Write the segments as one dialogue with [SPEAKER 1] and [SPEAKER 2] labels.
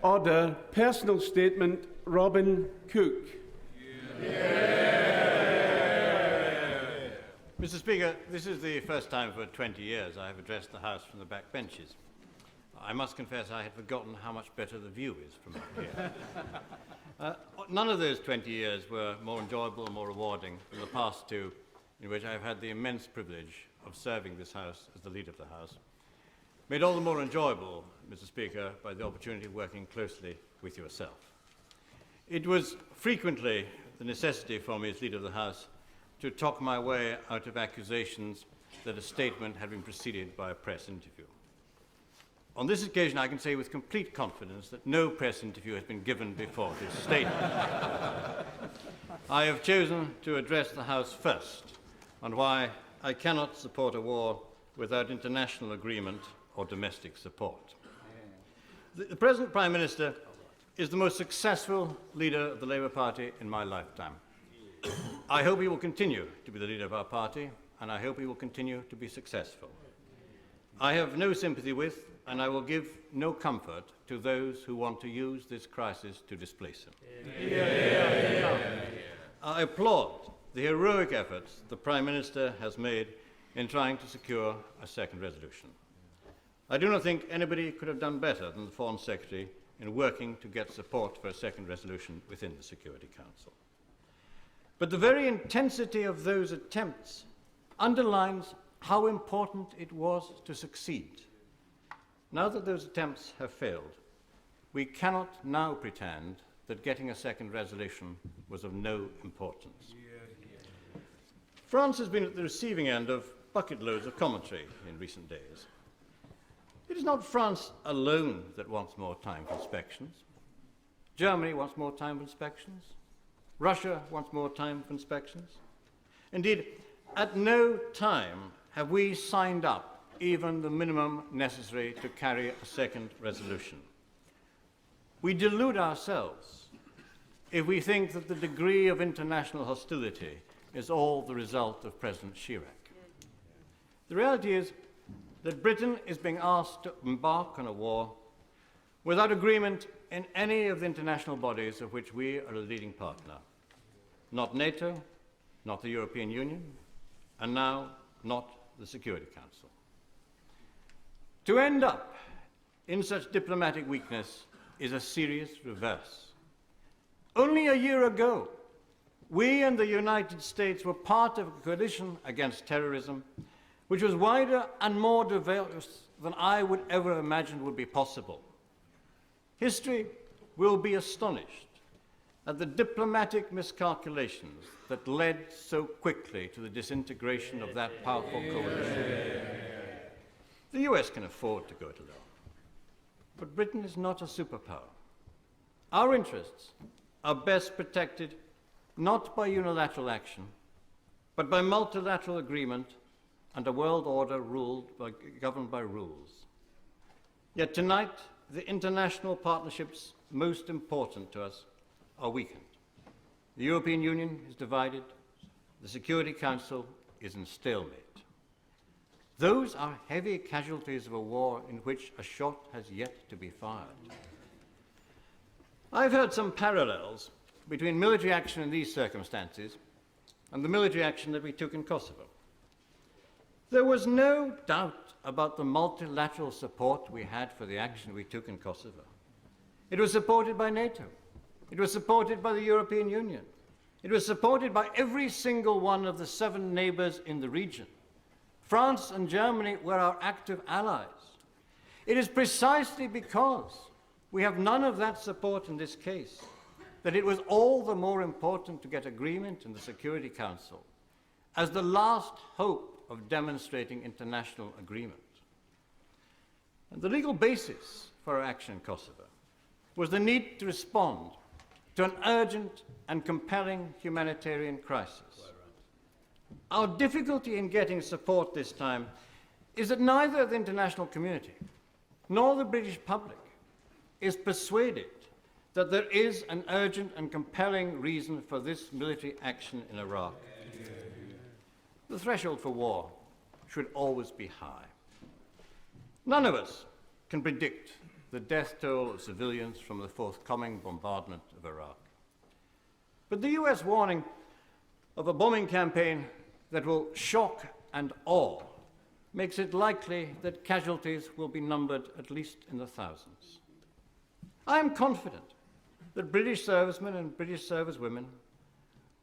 [SPEAKER 1] Order. Personal statement, Robin Cook.
[SPEAKER 2] Mr. Speaker, this is the first time for 20 years I have addressed the House from the back benches. I must confess I had forgotten how much better the view is from up here. None of those 20 years were more enjoyable or more rewarding than the past two, in which I have had the immense privilege of serving this House as the leader of the House, made all the more enjoyable, Mr. Speaker, by the opportunity of working closely with yourself. It was frequently the necessity for me as leader of the House to talk my way out of accusations that a statement had been preceded by a press interview. On this occasion, I can say with complete confidence that no press interview has been given before this statement. I have chosen to address the House first on why I cannot support a war without international agreement or domestic support. The present Prime Minister is the most successful leader of the Labour Party in my lifetime. I hope he will continue to be the leader of our party, and I hope he will continue to be successful. I have no sympathy with, and I will give no comfort to those who want to use this crisis to displace him. I applaud the heroic efforts the Prime Minister has made in trying to secure a second resolution. I do not think anybody could have done better than the Foreign Secretary in working to get support for a second resolution within the Security Council. But the very intensity of those attempts underlines how important it was to succeed. Now that those attempts have failed, we cannot now pretend that getting a second resolution was of no importance. France has been at the receiving end of bucket loads of commentary in recent days. It is not France alone that wants more time for inspections. Germany wants more time for inspections. Russia wants more time for inspections. Indeed, at no time have we signed up even the minimum necessary to carry a second resolution. We delude ourselves if we think that the degree of international hostility is all the result of President Chirac. The reality is that Britain is being asked to embark on a war without agreement in any of the international bodies of which we are a leading partner. Not NATO, not the European Union, and now not the Security Council. To end up in such diplomatic weakness is a serious reverse. Only a year ago, we and the United States were part of a coalition against terrorism, which was wider and more diverse than I would ever imagine would be possible. History will be astonished at the diplomatic miscalculations that led so quickly to the disintegration of that powerful coalition. The US can afford to go it alone, but Britain is not a superpower. Our interests are best protected not by unilateral action, but by multilateral agreement and a world order governed by rules. Yet tonight, the international partnerships most important to us are weakened. The European Union is divided. The Security Council is in stalemate. Those are heavy casualties of a war in which a shot has yet to be fired. I've heard some parallels between military action in these circumstances and the military action that we took in Kosovo. There was no doubt about the multilateral support we had for the action we took in Kosovo. It was supported by NATO. It was supported by the European Union. It was supported by every single one of the 7 neighbors in the region. France and Germany were our active allies. It is precisely because we have none of that support in this case that it was all the more important to get agreement in the Security Council as the last hope of demonstrating international agreement. And the legal basis for our action in Kosovo was the need to respond to an urgent and compelling humanitarian crisis. Our difficulty in getting support this time is that neither the international community nor the British public is persuaded that there is an urgent and compelling reason for this military action in Iraq. The threshold for war should always be high. None of us can predict the death toll of civilians from the forthcoming bombardment of Iraq. But the US warning of a bombing campaign that will shock and awe makes it likely that casualties will be numbered at least in the thousands. I am confident that British servicemen and British servicewomen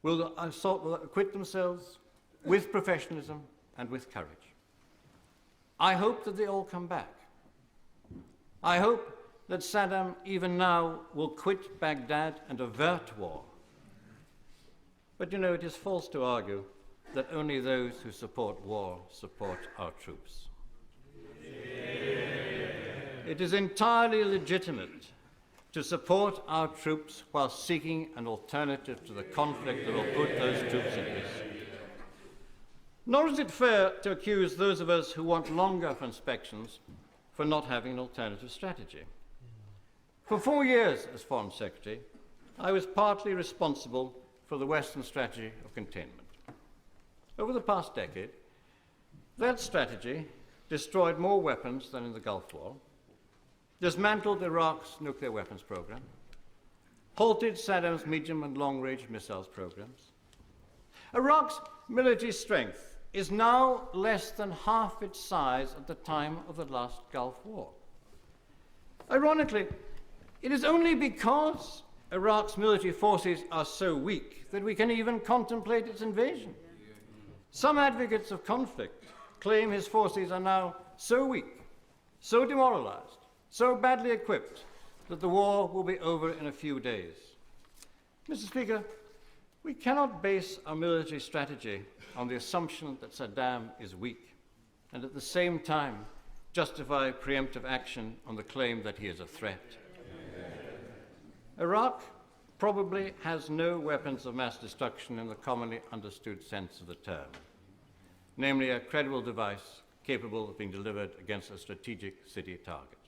[SPEAKER 2] will acquit themselves with professionalism and with courage. I hope that they all come back. I hope that Saddam even now will quit Baghdad and avert war. But you know, it is false to argue that only those who support war support our troops. It is entirely legitimate to support our troops while seeking an alternative to the conflict that will put those troops at risk. Nor is it fair to accuse those of us who want longer inspections for not having an alternative strategy. For 4 years as Foreign Secretary, I was partly responsible for the Western strategy of containment. Over the past decade, that strategy destroyed more weapons than in the Gulf War, dismantled Iraq's nuclear weapons program, halted Saddam's medium and long-range missiles programs. Iraq's military strength is now less than half its size at the time of the last Gulf War. Ironically, it is only because Iraq's military forces are so weak that we can even contemplate its invasion. Some advocates of conflict claim his forces are now so weak, so demoralized, so badly equipped that the war will be over in a few days. Mr. Speaker, we cannot base our military strategy on the assumption that Saddam is weak and at the same time justify preemptive action on the claim that he is a threat. Iraq probably has no weapons of mass destruction in the commonly understood sense of the term, namely a credible device capable of being delivered against a strategic city target.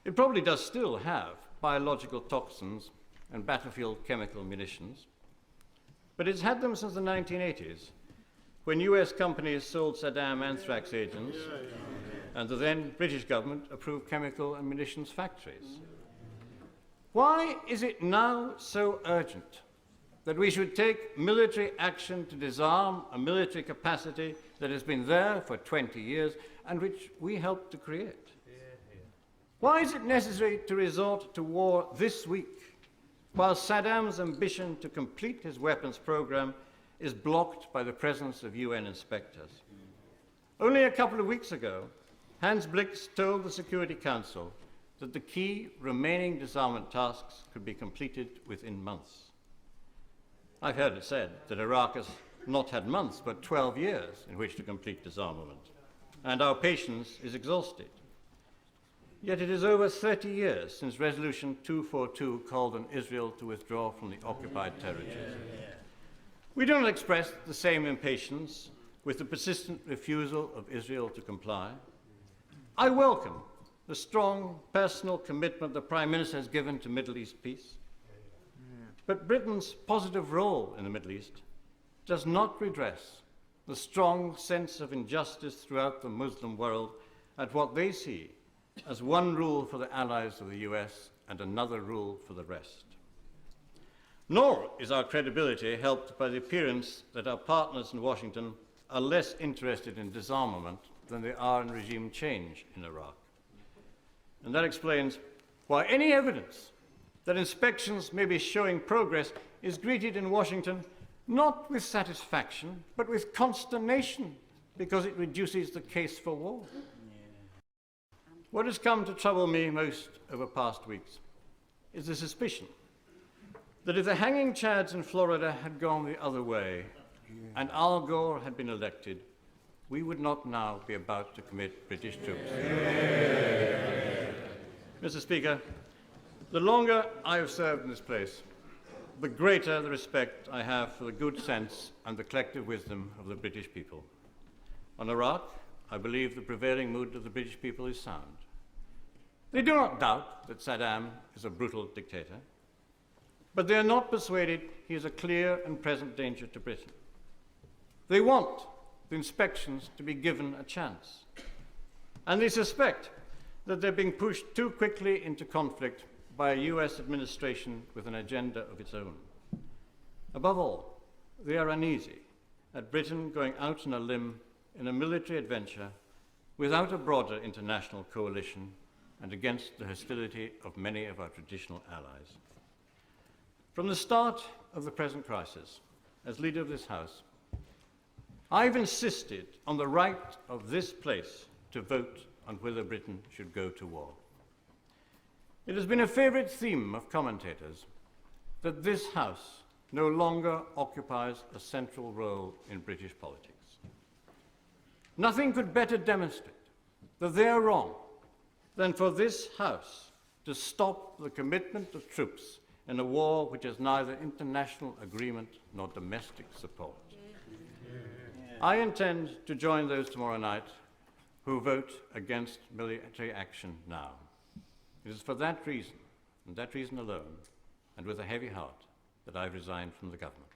[SPEAKER 2] It probably does still have biological toxins and battlefield chemical munitions, but it's had them since the 1980s, when US companies sold Saddam anthrax agents and the then British government approved chemical and munitions factories. Why is it now so urgent that we should take military action to disarm a military capacity that has been there for 20 years and which we helped to create? Why is it necessary to resort to war this week while Saddam's ambition to complete his weapons program is blocked by the presence of UN inspectors? Only a couple of weeks ago, Hans Blix told the Security Council that the key remaining disarmament tasks could be completed within months. I've heard it said that Iraq has not had months, but 12 years in which to complete disarmament, and our patience is exhausted. Yet it is over 30 years since Resolution 242 called on Israel to withdraw from the occupied territories. We do not express the same impatience with the persistent refusal of Israel to comply. I welcome the strong personal commitment the Prime Minister has given to Middle East peace. But Britain's positive role in the Middle East does not redress the strong sense of injustice throughout the Muslim world at what they see as one rule for the allies of the US and another rule for the rest. Nor is our credibility helped by the appearance that our partners in Washington are less interested in disarmament than they are in regime change in Iraq. And that explains why any evidence that inspections may be showing progress is greeted in Washington not with satisfaction, but with consternation, because it reduces the case for war. What has come to trouble me most over past weeks is the suspicion that if the hanging chads in Florida had gone the other way and Al Gore had been elected, we would not now be about to commit British troops. Mr. Speaker, the longer I have served in this place, the greater the respect I have for the good sense and the collective wisdom of the British people. On Iraq, I believe the prevailing mood of the British people is sound. They do not doubt that Saddam is a brutal dictator, but they are not persuaded he is a clear and present danger to Britain. They want the inspections to be given a chance, and they suspect that they're being pushed too quickly into conflict by a US administration with an agenda of its own. Above all, they are uneasy at Britain going out on a limb in a military adventure without a broader international coalition and against the hostility of many of our traditional allies. From the start of the present crisis, as leader of this House, I've insisted on the right of this place to vote on whether Britain should go to war. It has been a favourite theme of commentators that this House no longer occupies a central role in British politics. Nothing could better demonstrate that they are wrong than for this House to stop the commitment of troops in a war which has neither international agreement nor domestic support. I intend to join those tomorrow night who vote against military action now. It is for that reason, and that reason alone, and with a heavy heart, that I've resigned from the government.